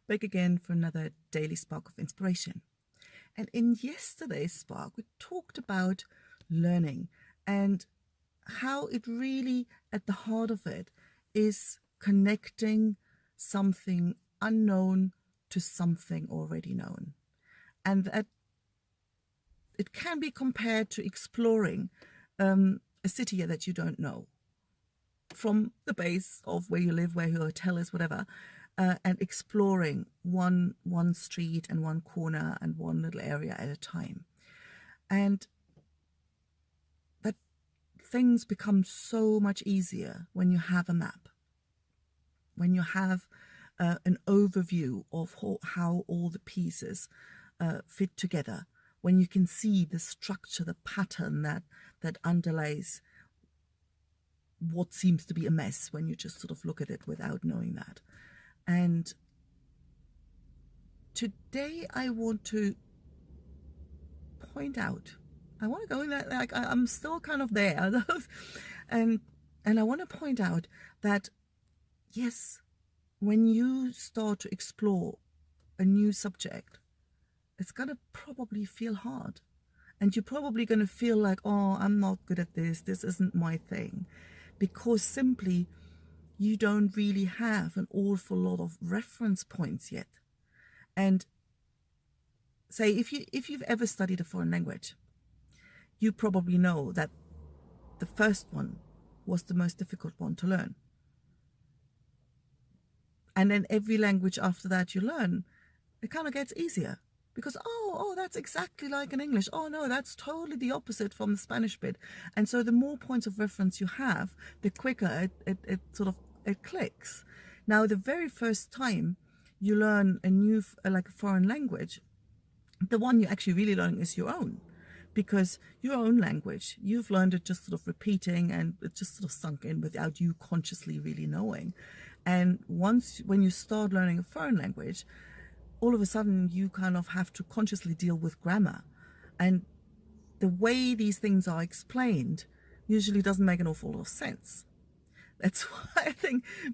back again for another daily spark of inspiration. And in yesterday's spark, we talked about learning and how it really, at the heart of it, is connecting something unknown to something already known. And that it can be compared to exploring a city that you don't know from the base of where you live, where your hotel is, whatever, and exploring one street and one corner and one little area at a time. And that things become so much easier when you have a map, when you have an overview of how all the pieces fit together, when you can see the structure, the pattern that underlays what seems to be a mess when you just sort of look at it without knowing that. And today I want to point out, I want to go in that, like I'm still kind of there, and I want to point out that yes, when you start to explore a new subject, it's going to probably feel hard, and you're probably going to feel like, oh, I'm not good at this isn't my thing, because simply you don't really have an awful lot of reference points yet. And say if you've ever studied a foreign language, you probably know that the first one was the most difficult one to learn. And then every language after that you learn, it kind of gets easier. Because, oh, that's exactly like in English. Oh, no, that's totally the opposite from the Spanish bit. And so the more points of reference you have, the quicker it clicks. Now, the very first time you learn a new, like a foreign language, the one you're actually really learning is your own. Because your own language, you've learned it just sort of repeating, and it just sort of sunk in without you consciously really knowing. And when you start learning a foreign language, all of a sudden you kind of have to consciously deal with grammar. And the way these things are explained usually doesn't make an awful lot of sense. That's why I think that's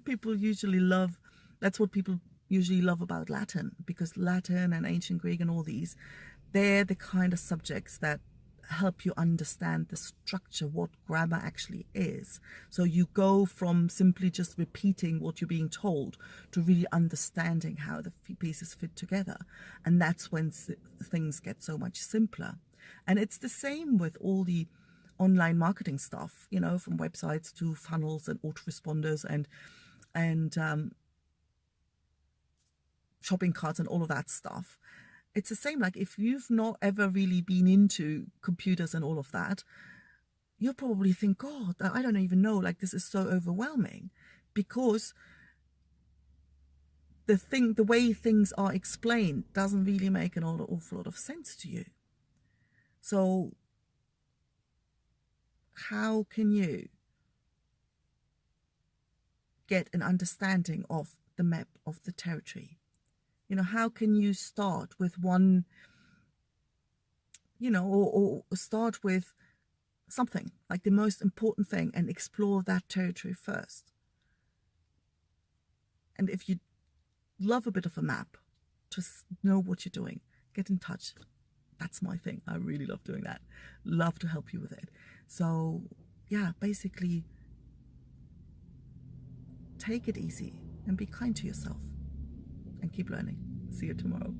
what people usually love about Latin, because Latin and ancient Greek and all these, they're the kind of subjects that help you understand the structure, what grammar actually is. So you go from simply just repeating what you're being told to really understanding how the pieces fit together. And that's when things get so much simpler. And it's the same with all the online marketing stuff, from websites to funnels and autoresponders and shopping carts and all of that stuff. It's the same. Like, if you've not ever really been into computers and all of that, you'll probably think, God, I don't even know, like, this is so overwhelming, because the way things are explained doesn't really make an awful lot of sense to you. So how can you get an understanding of the map of the territory? How can you start with one, or start with something like the most important thing and explore that territory first? And if you love a bit of a map, just know what you're doing, get in touch. That's my thing. I really love doing that. Love to help you with it. So yeah, basically take it easy and be kind to yourself and keep learning. See you tomorrow.